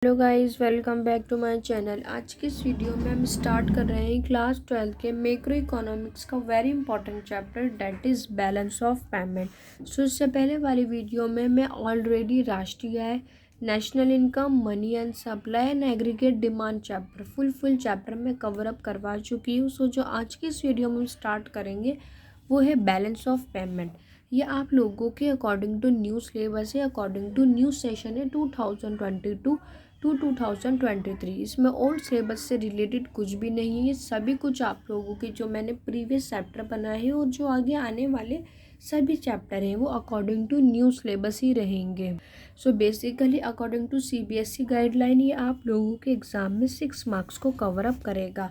Hello guys, welcome back to my channel. आज की इस वीडियो में हम स्टार्ट कर रहे हैं क्लास 12 के मैक्रो इकोनॉमिक्स का very important chapter that is balance of payment. So इससे पहले वाली वीडियो में मैं ऑलरेडी राष्ट्रीय आय, national income, money and supply and aggregate demand chapter full chapter में कवर अप करवा चुकी हूँ। सो जो आज की इस वीडियो में हम स्टार्ट करेंगे वो है बैलेंस ऑफ पेमेंट। ये आप लोगों के अकॉर्डिंग टू न्यू सिलेबस है, अकॉर्डिंग टू न्यू सेशन है 2022 टू 2023। इसमें ओल्ड सिलेबस से रिलेटेड कुछ भी नहीं है। ये सभी कुछ आप लोगों के जो मैंने प्रीवियस चैप्टर बनाए हैं और जो आगे आने वाले सभी चैप्टर हैं वो अकॉर्डिंग टू न्यू सिलेबस ही रहेंगे। So basically according to CBSE guideline ये आप लोगों के एग्ज़ाम में 6 मार्क्स को कवर अप करेगा।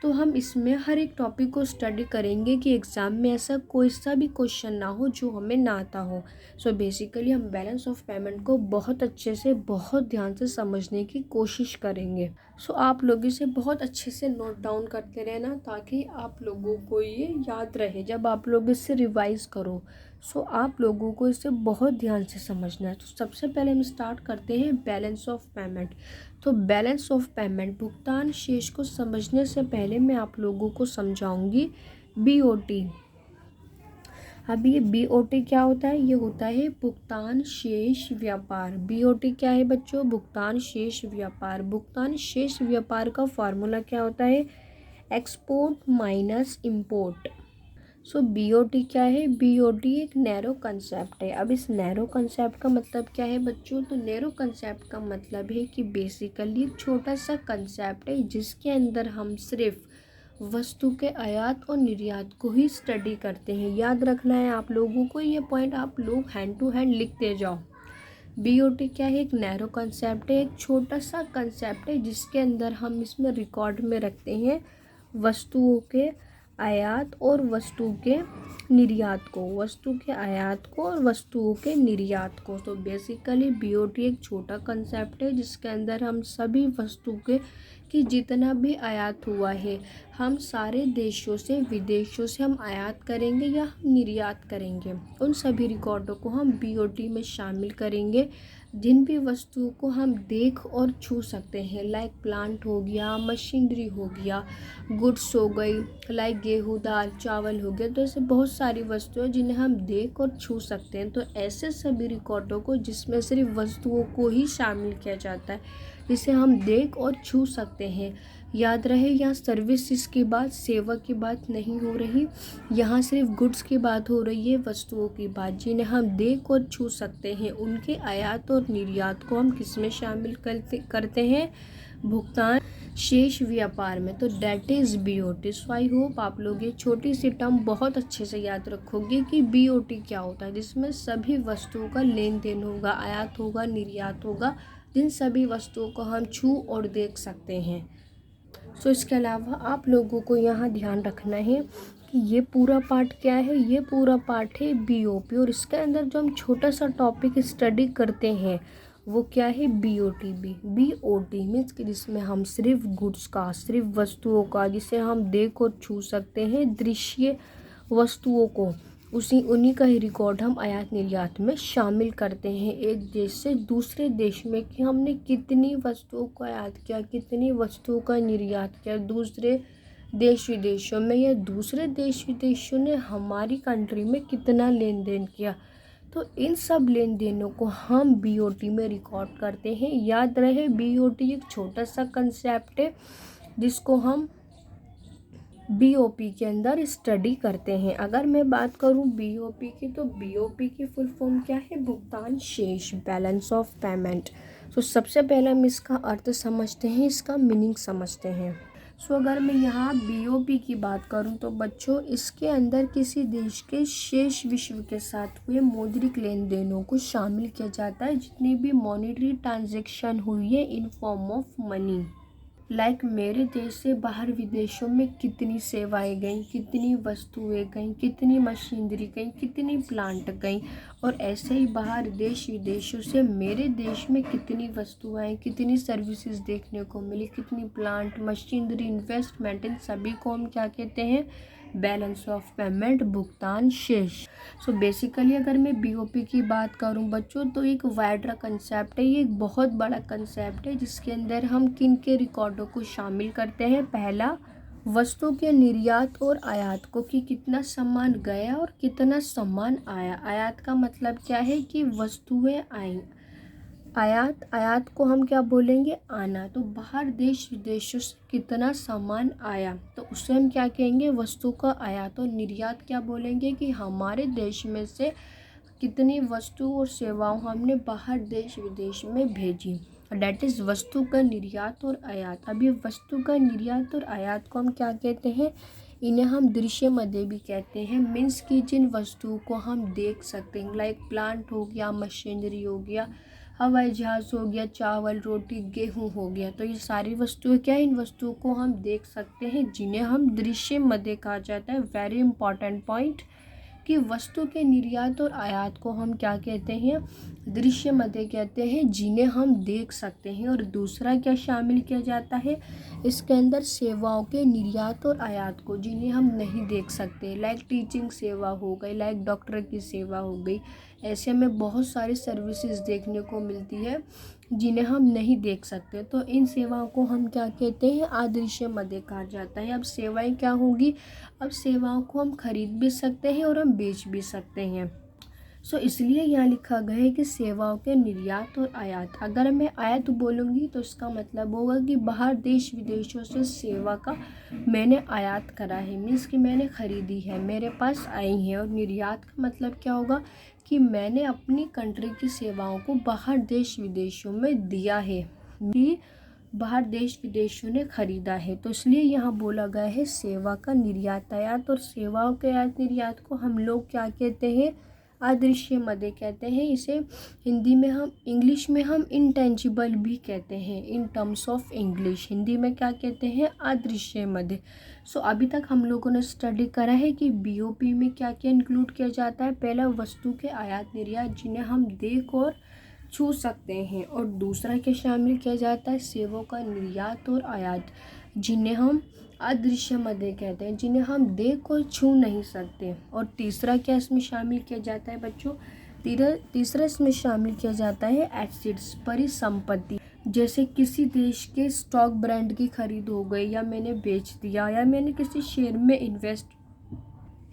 तो हम इसमें हर एक टॉपिक को स्टडी करेंगे कि एग्ज़ाम में ऐसा कोई सा भी क्वेश्चन ना हो जो हमें ना आता हो। सो बेसिकली हम बैलेंस ऑफ पेमेंट को बहुत अच्छे से बहुत ध्यान से समझने की कोशिश करेंगे। सो आप लोग इसे बहुत अच्छे से नोट डाउन करते रहना ताकि आप लोगों को ये याद रहे जब आप लोग इससे रिवाइज करो। सो आप लोगों को इसे बहुत ध्यान से समझना है। तो सबसे पहले हम स्टार्ट करते हैं बैलेंस ऑफ पेमेंट। तो बैलेंस ऑफ पेमेंट भुगतान शेष को समझने से पहले मैं आप लोगों को समझाऊंगी बीओटी। अब ये बीओटी क्या होता है? ये होता है भुगतान शेष व्यापार। बीओटी क्या है बच्चों? भुगतान शेष व्यापार। भुगतान शेष व्यापार का फॉर्मूला क्या होता है? Export minus import. So BOT क्या है? बीओटी एक नैरो कंसेप्ट है। अब इस नैरो कंसेप्ट का मतलब क्या है बच्चों? तो नैरो कंसेप्ट का मतलब है कि बेसिकली एक छोटा सा कंसेप्ट है जिसके अंदर हम सिर्फ वस्तु के आयात और निर्यात को ही स्टडी करते हैं। याद रखना है आप लोगों को, ये पॉइंट आप लोग हैंड टू हैंड लिखते जाओ। बीओटी क्या है? एक नैरो कंसेप्ट है, एक छोटा सा कंसेप्ट है जिसके अंदर हम इसमें रिकॉर्ड में रखते हैं वस्तुओं के आयात और वस्तु के निर्यात को, वस्तु के आयात को और वस्तुओं के निर्यात को। तो बेसिकली बीओटी एक छोटा कंसेप्ट है जिसके अंदर हम सभी वस्तु के कि जितना भी आयात हुआ है हम सारे देशों से विदेशों से हम आयात करेंगे या हम निर्यात करेंगे, उन सभी रिकॉर्डों को हम बीओटी में शामिल करेंगे। जिन भी वस्तुओं को हम देख और छू सकते हैं लाइक प्लांट हो गया, मशीनरी हो गया, गुड्स हो गई लाइक गेहूँ, दाल, चावल हो गया। तो ऐसे बहुत सारी वस्तुएं जिन्हें हम देख और छू सकते हैं। तो ऐसे सभी रिकॉर्डों को जिसमें सिर्फ वस्तुओं को ही शामिल किया जाता है जिसे हम देख और छू सकते हैं। याद रहे यहाँ सर्विसेज की बात, सेवा की बात नहीं हो रही, यहाँ सिर्फ गुड्स की बात हो रही है, वस्तुओं की बात जिन्हें हम देख और छू सकते हैं। उनके आयात और निर्यात को हम किस में शामिल करते हैं? भुगतान शेष व्यापार में। तो that is BOT. So I hope आप लोग ये छोटी सी टर्म बहुत अच्छे से याद रखोगे कि बीओटी क्या होता है, जिसमें सभी वस्तुओं का लेन देन होगा, आयात होगा, निर्यात होगा, जिन सभी वस्तुओं को हम छू और देख सकते हैं। सो इसके अलावा आप लोगों को यहाँ ध्यान रखना है कि ये पूरा पार्ट क्या है? ये पूरा पार्ट है बीओपी और इसके अंदर जो हम छोटा सा टॉपिक स्टडी करते हैं वो क्या है? बीओटी। बीओटी मीन्स कि जिसमें हम सिर्फ गुड्स का, सिर्फ वस्तुओं का जिसे हम देख और छू सकते हैं, दृश्य वस्तुओं को, उन्हीं का ही रिकॉर्ड हम आयात निर्यात में शामिल करते हैं। एक देश से दूसरे देश में कि हमने कितनी वस्तुओं को आयात किया, कितनी वस्तुओं का निर्यात किया दूसरे देश विदेशों में, या दूसरे देश विदेशों ने हमारी कंट्री में कितना लेन देन किया। तो इन सब लेन देनों को हम बीओटी में रिकॉर्ड करते हैं। याद रहे बीओटी एक छोटा सा कंसेप्ट है जिसको हम बीओपी के अंदर स्टडी करते हैं। अगर मैं बात करूं बीओपी की, तो बीओपी की फुल फॉर्म क्या है? भुगतान शेष, बैलेंस ऑफ पेमेंट। तो सबसे पहले हम इसका अर्थ समझते हैं, इसका मीनिंग समझते हैं। सो अगर मैं यहाँ बीओपी की बात करूँ तो बच्चों इसके अंदर किसी देश के शेष विश्व के साथ हुए मौद्रिक लेन देनों को शामिल किया जाता है, जितनी भी मॉनेटरी ट्रांजैक्शन हुई है in form of money. Like मेरे देश से बाहर विदेशों में कितनी सेवाएं गईं, कितनी वस्तुएं गईं, कितनी मशीनरी गईं, कितनी प्लांट गईं, और ऐसे ही बाहर देश विदेशों से मेरे देश में कितनी वस्तुएं, कितनी सर्विसेज देखने को मिली, कितनी प्लांट, मशीनरी, इन्वेस्टमेंट, इन सभी को हम क्या कहते हैं? बैलेंस ऑफ पेमेंट, भुगतान शेष। सो बेसिकली अगर मैं बीओपी की बात करूं बच्चों तो एक वाइडर कंसेप्ट है, ये एक बहुत बड़ा कंसेप्ट है जिसके अंदर हम किन के रिकॉर्डों को शामिल करते हैं। पहला, वस्तु के निर्यात और आयात को कि कितना सामान गया और कितना सामान आया। आयात का मतलब क्या है कि वस्तुएं आई। आयात को हम क्या बोलेंगे, आना। तो बाहर देश विदेशों से कितना सामान आया तो उसे हम क्या कहेंगे, वस्तु का आयात। और निर्यात क्या बोलेंगे कि हमारे देश में से कितनी वस्तु और सेवाओं हमने बाहर देश विदेश में भेजी। डेट इज़ वस्तु का निर्यात और आयात। अभी वस्तु का निर्यात और आयात को हम क्या कहते हैं, इन्हें हम दृश्य मदे भी कहते हैं। मीन्स कि जिन वस्तुओं को हम देख सकते हैं, लाइक प्लांट हो गया, मशीनरी हो गया, हवाई जहाज़ हो गया, चावल रोटी गेहूं हो गया, तो ये सारी वस्तुएं क्या है, इन वस्तुओं को हम देख सकते हैं जिन्हें हम दृश्य मदे कहा जाता है। वेरी इंपॉर्टेंट पॉइंट कि वस्तु के निर्यात और आयात को हम क्या कहते हैं, दृश्य मदे कहते हैं जिन्हें हम देख सकते हैं। और दूसरा क्या शामिल किया जाता है इसके अंदर, सेवाओं के निर्यात और आयात को जिन्हें हम नहीं देख सकते, लाइक टीचिंग सेवा हो गई, लाइक डॉक्टर की सेवा हो गई। ऐसे में बहुत सारी सर्विसेज देखने को मिलती है जिन्हें हम नहीं देख सकते, तो इन सेवाओं को हम क्या कहते हैं, अदृश्य मदे कहा जाता है। अब सेवाएं क्या होंगी, अब सेवाओं को हम खरीद भी सकते हैं और हम बेच भी सकते हैं। सो इसलिए यहाँ लिखा गया है कि सेवाओं के निर्यात और आयात। अगर मैं आयात बोलूँगी तो इसका मतलब होगा कि बाहर देश विदेशों से सेवा का मैंने आयात करा है, मीन्स कि मैंने खरीदी है, मेरे पास आई है। और निर्यात का मतलब क्या होगा कि मैंने अपनी कंट्री की सेवाओं को बाहर देश विदेशों में दिया है, कि बाहर देश विदेशों ने खरीदा है। तो इसलिए यहाँ बोला गया है सेवा का निर्यात आयात। और सेवाओं के आयात निर्यात को हम लोग क्या कहते हैं, अदृश्य मदे कहते हैं। इसे हिंदी में हम, इंग्लिश में हम इंटेंजिबल भी कहते हैं। In terms of English Hindi में क्या कहते हैं, अदृश्य मदे। सो अभी तक हम लोगों ने स्टडी करा है कि बीओपी में क्या क्या इंक्लूड किया जाता है। पहला, वस्तु के आयात निर्यात जिन्हें हम देख और छू सकते हैं। और दूसरा क्या शामिल किया जाता है, सेवाओं का निर्यात और आयात जिन्हें हम अदृश्य मदे कहते हैं, जिन्हें हम देख और छू नहीं सकते। और तीसरा क्या इसमें शामिल किया जाता है बच्चों, तीसरा इसमें शामिल किया जाता है एसेट्स, परिसंपत्ति। जैसे किसी देश के स्टॉक ब्रांड की खरीद हो गई, या मैंने बेच दिया, या मैंने किसी शेयर में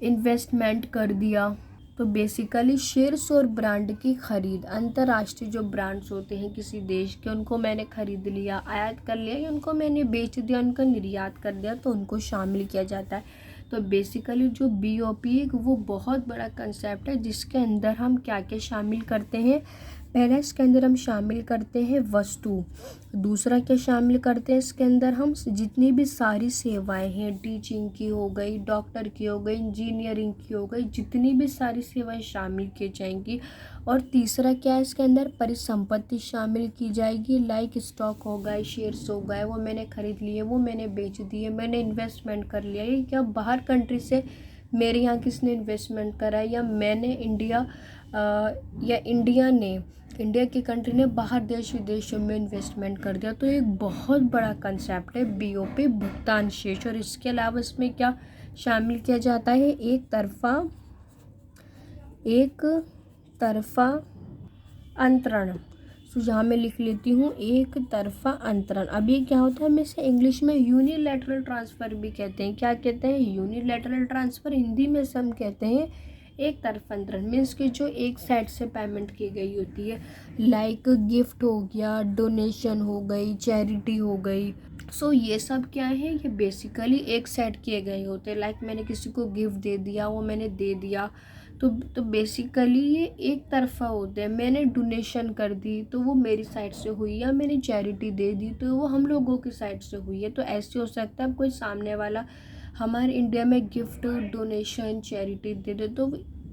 इन्वेस्टमेंट कर दिया। तो बेसिकली शेयर्स और ब्रांड की खरीद, अंतर्राष्ट्रीय जो ब्रांड्स होते हैं किसी देश के, उनको मैंने खरीद लिया, आयात कर लिया, या उनको मैंने बेच दिया, उनका निर्यात कर दिया, तो उनको शामिल किया जाता है। तो बेसिकली जो बीओपी है वो बहुत बड़ा कंसेप्ट है जिसके अंदर हम क्या क्या शामिल करते हैं। पहला, इसके अंदर हम शामिल करते हैं वस्तु। दूसरा क्या शामिल करते हैं इसके अंदर, हम जितनी भी सारी सेवाएं हैं, टीचिंग की हो गई, डॉक्टर की हो गई, इंजीनियरिंग की हो गई, जितनी भी सारी सेवाएं शामिल की जाएंगी। और तीसरा क्या है इसके अंदर, परिसंपत्ति शामिल की जाएगी, लाइक स्टॉक हो गए, शेयर्स हो गए, वो मैंने खरीद लिए, वो मैंने बेच दिए, मैंने इन्वेस्टमेंट कर लिया। ये क्या बाहर कंट्री से मेरे यहाँ किसने इन्वेस्टमेंट करा है, या मैंने इंडिया की कंट्री ने बाहर देश विदेशों में इन्वेस्टमेंट कर दिया। तो एक बहुत बड़ा कंसेप्ट है बीओपी, भुगतान शेष। और इसके अलावा इसमें क्या शामिल किया जाता है, एक तरफा अंतरण। तो यहाँ मैं लिख लेती हूँ, एक तरफा अंतरण। अब ये क्या होता है, हम इसे इंग्लिश में यूनिलैटरल ट्रांसफ़र भी कहते हैं। क्या कहते हैं, यूनिलैटरल ट्रांसफ़र। हिंदी में से हम कहते हैं एक तरफा अंतरण। मीन्स कि जो एक साइड से पेमेंट की गई होती है, लाइक गिफ्ट हो गया, डोनेशन हो गई, चैरिटी हो गई। सो ये सब क्या है, ये बेसिकली एक साइड किए गए होते हैं। लाइक मैंने किसी को गिफ्ट दे दिया, वो मैंने दे दिया, तो बेसिकली ये एक तरफा होते हैं। मैंने डोनेशन कर दी तो वो मेरी साइड से हुई, या मैंने चैरिटी दे दी तो वो हम लोगों की साइड से हुई है। तो ऐसे हो सकता है कोई सामने वाला हमारे इंडिया में गिफ्ट, डोनेशन, चैरिटी दे दे,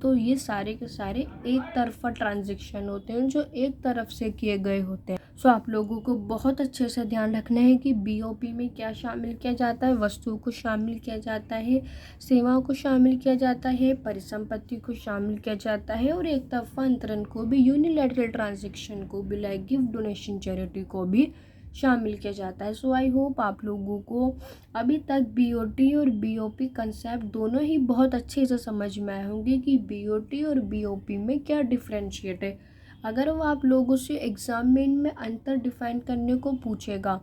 तो ये सारे के सारे एक तरफा ट्रांजैक्शन होते हैं जो एक तरफ से किए गए होते हैं। सो आप लोगों को बहुत अच्छे से ध्यान रखना है कि बीओपी में क्या शामिल किया जाता है, वस्तुओं को शामिल किया जाता है, सेवाओं को शामिल किया जाता है, परिसंपत्ति को शामिल किया जाता है, और एक तरफा अंतरण को भी, यूनिलैटरल ट्रांजैक्शन को भी, लाइक गिफ्ट, डोनेशन, चैरिटी को भी शामिल किया जाता है। सो आई होप आप लोगों को अभी तक बीओटी और बीओपी कंसेप्ट दोनों ही बहुत अच्छे से समझ में आए होंगे कि बीओटी और बीओपी में क्या डिफरेंशिएट है। अगर वो आप लोगों से एग्जाम में इनमें अंतर डिफाइन करने को पूछेगा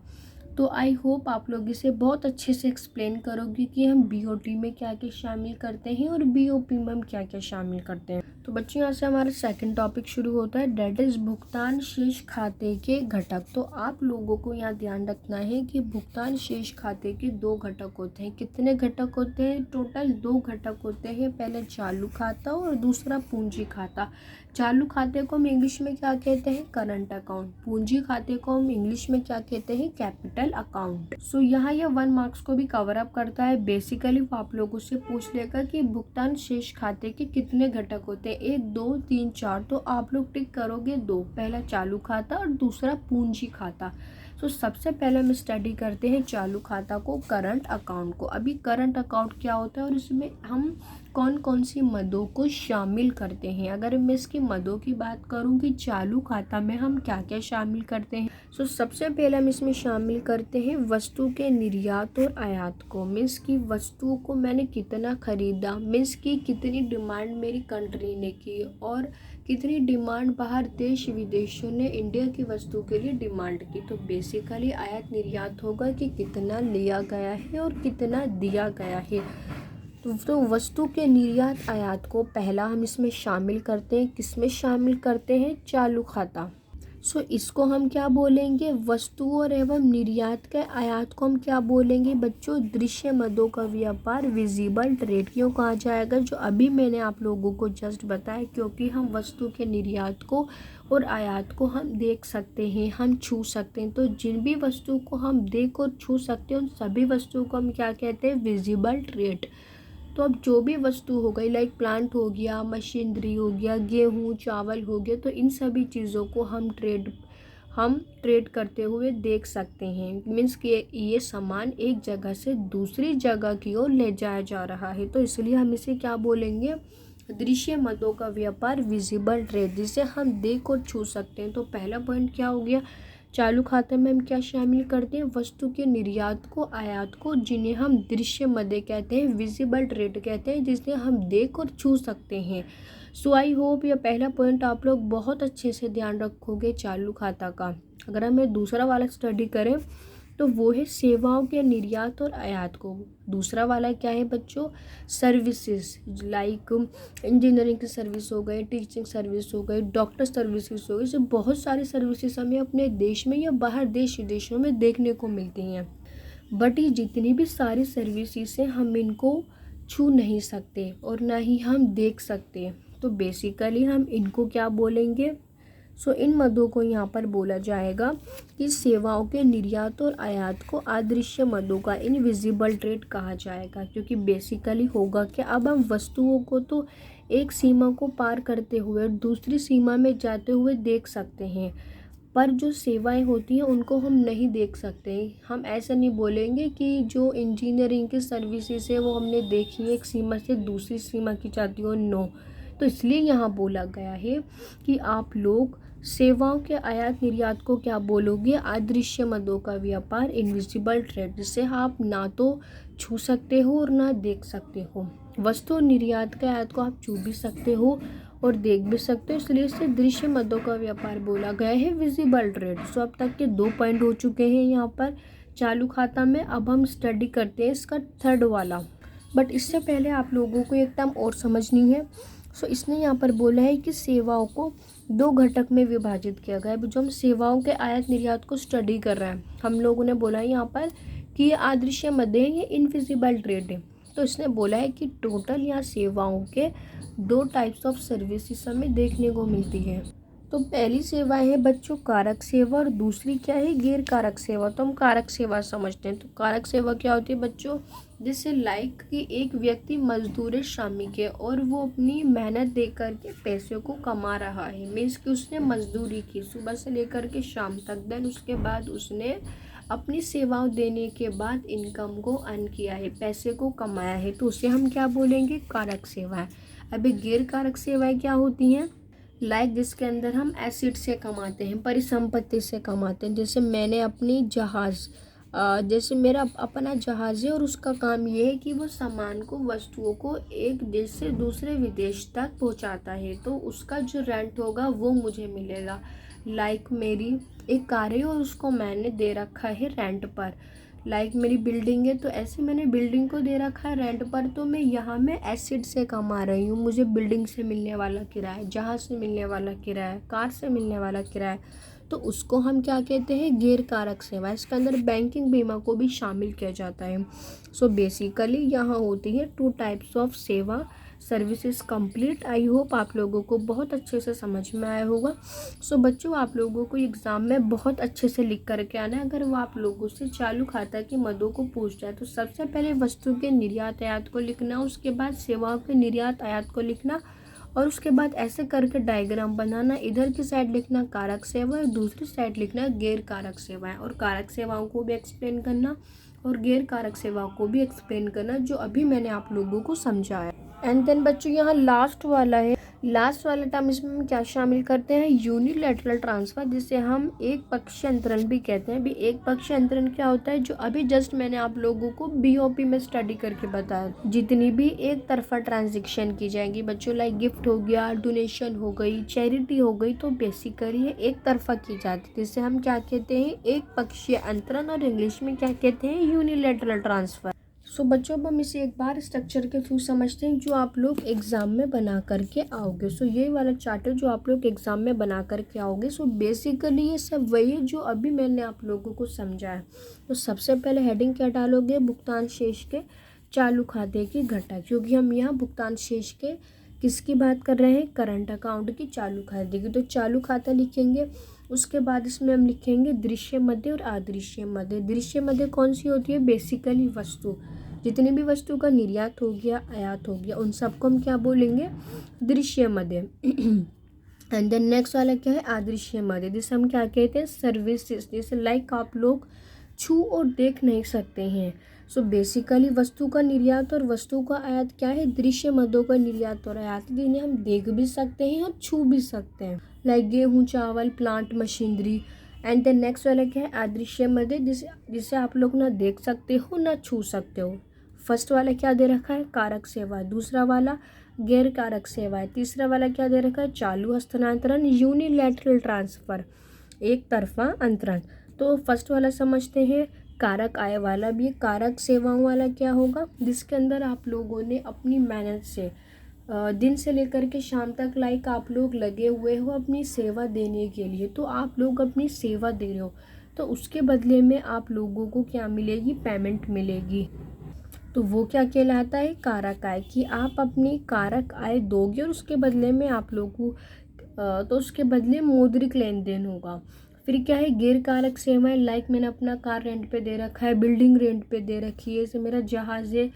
तो आई होप आप लोग इसे बहुत अच्छे से एक्सप्लेन करोगे कि हम बीओटी में क्या क्या शामिल करते हैं और बीओपी में हम क्या क्या शामिल करते हैं। तो बच्चों यहाँ से हमारा सेकंड टॉपिक शुरू होता है, डेट इज भुगतान शेष खाते के घटक। तो आप लोगों को यहाँ ध्यान रखना है कि भुगतान शेष खाते के दो घटक होते हैं। कितने घटक होते हैं? टोटल दो घटक होते हैं। पहले चालू खाता और दूसरा पूंजी खाता। चालू खाते को हम इंग्लिश में क्या कहते हैं? Current account. पूंजी खाते को हम इंग्लिश में क्या कहते हैं? Capital account. सो यहाँ ये 1 मार्क्स को भी कवर अप करता है। बेसिकली वो आप लोगों से पूछ लेगा कि भुगतान शेष खाते के कितने घटक होते हैं, 1 2 3 4। तो आप लोग टिक करोगे 2, पहला चालू खाता और दूसरा पूंजी खाता। तो सबसे पहले हम स्टडी करते हैं चालू खाता को, करंट अकाउंट को। अभी करंट अकाउंट क्या होता है और इसमें हम कौन कौन सी मदों को शामिल करते हैं। अगर मैं इसकी मदों की बात करूं कि चालू खाता में हम क्या क्या शामिल करते हैं, तो सबसे पहले हम इसमें शामिल करते हैं वस्तु के निर्यात और आयात को। मीन्स की वस्तुओं को मैंने कितना खरीदा, मीन्स की कितनी डिमांड मेरी कंट्री ने की और कितनी डिमांड बाहर देश विदेशों ने इंडिया की वस्तु के लिए डिमांड की। तो बेसिकली आयात निर्यात होगा कि कितना लिया गया है और कितना दिया गया है। तो वस्तु के निर्यात आयात को पहला हम इसमें शामिल करते हैं। किसमें शामिल करते हैं? चालू खाता। सो इसको हम क्या बोलेंगे? वस्तु और एवं निर्यात के आयात को हम क्या बोलेंगे बच्चों? दृश्य मदों का व्यापार, विजिबल ट्रेड। क्यों कहा जाएगा? जो अभी मैंने आप लोगों को जस्ट बताया, क्योंकि हम वस्तु के निर्यात को और आयात को हम देख सकते हैं, हम छू सकते हैं। तो जिन भी वस्तु को हम देख और छू सकते हैं उन सभी वस्तुओं को हम क्या कहते हैं? Visible trade. तो अब जो भी वस्तु हो गई, लाइक प्लांट हो गया, मशीनरी हो गया, गेहूँ चावल हो गया, तो इन सभी चीज़ों को हम ट्रेड करते हुए देख सकते हैं। मीन्स कि ये सामान एक जगह से दूसरी जगह की ओर ले जाया जा रहा है। तो इसलिए हम इसे क्या बोलेंगे? दृश्य मदों का व्यापार, विजिबल ट्रेड, जिसे हम देख और छू सकते हैं। तो पहला पॉइंट क्या हो गया? चालू खाते में हम क्या शामिल करते हैं? वस्तु के निर्यात को, आयात को, जिन्हें हम दृश्य मदे कहते हैं, विजिबल ट्रेड कहते हैं, जिसे हम देख और छू सकते हैं। सो आई होप यह पहला पॉइंट आप लोग बहुत अच्छे से ध्यान रखोगे चालू खाता का। अगर हमें दूसरा वाला स्टडी करें तो वो है सेवाओं के निर्यात और आयात को। दूसरा वाला क्या है बच्चों? सर्विसेज, लाइक इंजीनियरिंग की सर्विस हो गई, टीचिंग सर्विस हो गई, डॉक्टर सर्विसेज हो गई। ऐसे बहुत सारी सर्विसेज हमें अपने देश में या बाहर देश विदेशों में देखने को मिलती हैं। बट ये जितनी भी सारी सर्विसेज हैं हम इनको छू नहीं सकते और ना ही हम देख सकते। तो बेसिकली हम इनको क्या बोलेंगे? सो इन मदों को यहाँ पर बोला जाएगा कि सेवाओं के निर्यात और आयात को अदृश्य मदों का, इनविजिबल ट्रेड कहा जाएगा। क्योंकि बेसिकली होगा कि अब हम वस्तुओं को तो एक सीमा को पार करते हुए दूसरी सीमा में जाते हुए देख सकते हैं, पर जो सेवाएं होती हैं उनको हम नहीं देख सकते। हम ऐसा नहीं बोलेंगे कि जो इंजीनियरिंग की सर्विसेज है वो हमने देखी है एक सीमा से दूसरी सीमा की जाती हो, नो। तो इसलिए यहाँ बोला गया है कि आप लोग सेवाओं के आयात निर्यात को क्या बोलोगे? अदृश्य मदों का व्यापार, इनविजिबल ट्रेड, जिसे आप ना तो छू सकते हो और ना देख सकते हो। वस्तु निर्यात के आयात को आप छू भी सकते हो और देख भी सकते हो, इसलिए इसे दृश्य मदों का व्यापार बोला गया है, विजिबल ट्रेड। सो अब तक के 2 पॉइंट हो चुके हैं यहाँ पर चालू खाता में। अब हम स्टडी करते हैं इसका थर्ड वाला। बट इससे पहले आप लोगों को एक टर्म और समझनी है। सो इसने यहाँ पर बोला है कि सेवाओं को 2 घटक में विभाजित किया गया है। जो हम सेवाओं के आयात निर्यात को स्टडी कर रहे हैं, हम लोगों ने बोला है यहाँ पर कि ये अदृश्य मद है, ये इनविजिबल ट्रेड है। तो इसने बोला है कि टोटल यहाँ सेवाओं के 2 टाइप्स ऑफ सर्विसेज हमें देखने को मिलती है। तो पहली सेवा है बच्चों कारक सेवा और दूसरी क्या है? गैर कारक सेवा। तो हम कारक सेवा समझते हैं। तो कारक सेवा क्या होती है बच्चों? जैसे लाइक कि एक व्यक्ति मजदूर श्रमिक है और वो अपनी मेहनत दे करके पैसे को कमा रहा है। मीन्स कि उसने मजदूरी की सुबह से लेकर के शाम तक, देन उसके बाद उसने अपनी सेवाओं देने के बाद इनकम को अर्न किया है, पैसे को कमाया है। तो उसे हम क्या बोलेंगे? कारक सेवा है। अभी गैर कारक सेवाएं क्या होती हैं? जिसके अंदर हम एसिड से कमाते हैं, परिसंपत्ति से कमाते हैं। जैसे मैंने अपनी जहाज़ जैसे मेरा अपना जहाज़ है और उसका काम ये है कि वो सामान को, वस्तुओं को एक देश से दूसरे विदेश तक पहुंचाता है, तो उसका जो रेंट होगा वो मुझे मिलेगा। मेरी एक कार है और उसको मैंने दे रखा है रेंट पर। मेरी बिल्डिंग है, तो ऐसे मैंने बिल्डिंग को दे रखा है रेंट पर, तो मैं एसिड से कमा रही हूँ। मुझे बिल्डिंग से मिलने वाला किराया, जहाज़ से मिलने वाला किराया, कार से मिलने वाला किराया, तो उसको हम क्या कहते हैं, गैर कारक सेवा। इसके अंदर बैंकिंग बीमा को भी शामिल किया जाता है। सो बेसिकली यहाँ होती है 2 टाइप्स ऑफ सेवा सर्विसेज कंप्लीट। आई होप आप लोगों को बहुत अच्छे से समझ में आया होगा। सो बच्चों, आप लोगों को एग्ज़ाम में बहुत अच्छे से लिख करके आना है। अगर वो आप लोगों से चालू खाता की मदों को पूछ जाए तो सबसे पहले वस्तु के निर्यात आयात को लिखना, उसके बाद सेवाओं के निर्यात आयात को लिखना, और उसके बाद ऐसे करके डायग्राम बनाना। इधर की साइड लिखना कारक सेवा और दूसरी साइड लिखना गैर कारक सेवाएं, और कारक सेवाओं को भी एक्सप्लेन करना और गैर कारक सेवाओं को भी एक्सप्लेन करना, जो अभी मैंने आप लोगों को समझाया। एंड देन बच्चों, यहाँ लास्ट वाला टर्म इसमें हम क्या शामिल करते हैं, यूनिलैटरल ट्रांसफर, जिसे हम एक पक्षीय अंतरण भी कहते हैं। अभी एक पक्षीय अंतरण क्या होता है, जो अभी जस्ट मैंने आप लोगों को बीओपी में स्टडी करके बताया। जितनी भी एक तरफा ट्रांजेक्शन की जाएंगी बच्चों, गिफ्ट हो गया, डोनेशन हो गई, चैरिटी हो गई, तो बेसिकली ये एक तरफा की जाती है, जिसे हम क्या कहते हैं, एक पक्षीय अंतरण, और इंग्लिश में क्या कहते हैं, यूनिलैटरल ट्रांसफर। सो बच्चों, अब हम इसे एक बार स्ट्रक्चर के थ्रू समझते हैं, जो आप लोग एग्ज़ाम में बना करके आओगे। सो ये वाला चार्टर जो आप लोग एग्ज़ाम में बना करके आओगे, सो बेसिकली ये सब वही है जो अभी मैंने आप लोगों को समझाया। तो सबसे पहले हेडिंग क्या डालोगे, भुगतान शेष के चालू खाते की घटा, क्योंकि हम यहाँ भुगतान शेष के किसकी बात कर रहे हैं, करंट अकाउंट की, चालू खाते की। तो चालू खाता लिखेंगे। उसके बाद इसमें हम लिखेंगे दृश्य मध्य और अदृश्य मध्य। दृश्य मध्य कौन सी होती है, बेसिकली वस्तु, जितनी भी वस्तु का निर्यात हो गया, आयात हो गया, उन सबको हम क्या बोलेंगे, दृश्य मध्य। एंड देन नेक्स्ट वाला क्या है, अदृश्य मध्य, जिसे हम क्या कहते हैं, सर्विसेज। जैसे आप लोग छू और देख नहीं सकते हैं। सो बेसिकली वस्तु का निर्यात और वस्तु का आयात क्या है, दृश्य मदों का निर्यात और आयात, जिन्हें हम देख भी सकते हैं और छू भी सकते हैं, गेहूँ, चावल, plant, machinery. And then next वाला क्या है, अदृश्य मध्य, जिसे आप लोग ना देख सकते हो ना छू सकते हो। फर्स्ट वाला क्या दे रखा है, कारक सेवा, दूसरा वाला गैर कारक सेवा है, तीसरा वाला क्या दे रखा है, चालू हस्तांतरण, यूनिलैटरल ट्रांसफर, एक तरफा अंतरण। तो फर्स्ट वाला समझते हैं, कारक आय वाला भी। कारक सेवाओं वाला क्या होगा, जिसके अंदर आप लोगों ने अपनी मेहनत से दिन से लेकर के शाम तक आप लोग लगे हुए हो अपनी सेवा देने के लिए, तो आप लोग अपनी सेवा दे रहे हो, तो उसके बदले में आप लोगों को क्या मिलेगी, पेमेंट मिलेगी। तो वो क्या कहलाता है, कारक आय, कि आप अपनी कारक आय दोगे और उसके बदले में आप लोगों तो उसके बदले मौद्रिक लेन देन होगा। फिर क्या है, गैर कारक सेवाएं, मैंने अपना कार रेंट पे दे रखा है, बिल्डिंग रेंट पे दे रखी है, जैसे मेरा जहाज़ है,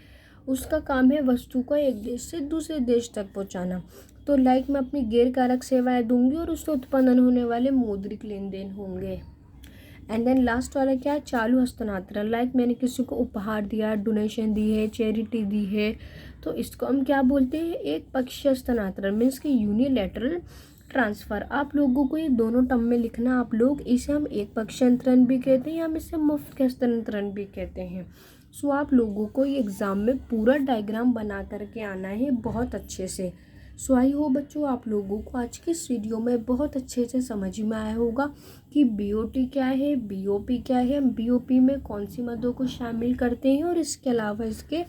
उसका काम है वस्तु को एक देश से दूसरे देश तक पहुंचाना। तो मैं अपनी गैर कारक सेवाएं दूंगी और उससे उत्पन्न होने वाले मौद्रिक लेन देन होंगे। एंड देन लास्ट वाला क्या है, चालू हस्तांतरण, मैंने किसी को उपहार दिया, डोनेशन दी है, चैरिटी दी है, तो इसको हम क्या बोलते हैं, एक पक्षीय हस्तांतरण, मीन्स कि यूनिलैटरल ट्रांसफ़र। आप लोगों को ये दोनों टर्म में लिखना। आप लोग इसे हम एक पक्षीय अंतरण भी कहते हैं, हम इसे मुफ्त हस्तांतरण भी कहते हैं। सो आप लोगों को ये एग्ज़ाम में पूरा डायग्राम बना करके आना है बहुत अच्छे से। सो आई होप बच्चों, आप लोगों को आज के इस वीडियो में बहुत अच्छे से समझ में आया होगा कि बीओटी क्या है, बीओपी क्या है, हम बीओपी में कौन सी मदों को शामिल करते हैं, और इसके अलावा इसके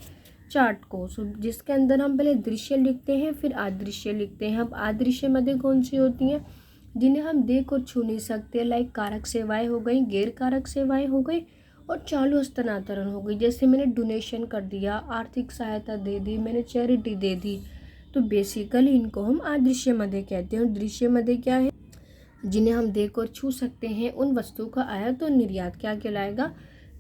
चार्ट को। सो जिसके अंदर हम पहले दृश्य लिखते हैं, फिर अदृश्य लिखते हैं। अब अदृश्य मदें कौन सी होती हैं, जिन्हें हम देख और छू नहीं सकते, कारक सेवाएं हो गई, गैर कारक सेवाएं हो गई, और चालू हस्तांतरण हो गई। जैसे मैंने डोनेशन कर दिया, आर्थिक सहायता दे दी, मैंने चैरिटी दे दी, तो बेसिकली इनको हम अदृश्य मदें कहते हैं। और दृश्य मदें क्या है, जिन्हें हम देख और छू सकते हैं, उन वस्तुओं का आयात और निर्यात क्या कहलाएगा,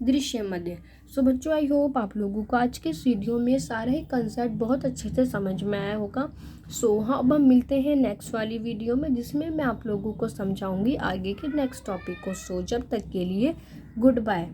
दृश्य मध्य। सो बच्चों, आई होप आप लोगों को आज के इस वीडियो में सारे ही कंसेप्ट बहुत अच्छे से समझ में आया होगा। सो हाँ, अब हम मिलते हैं नेक्स्ट वाली वीडियो में, जिसमें मैं आप लोगों को समझाऊंगी आगे के नेक्स्ट टॉपिक को। सो जब तक के लिए गुड बाय।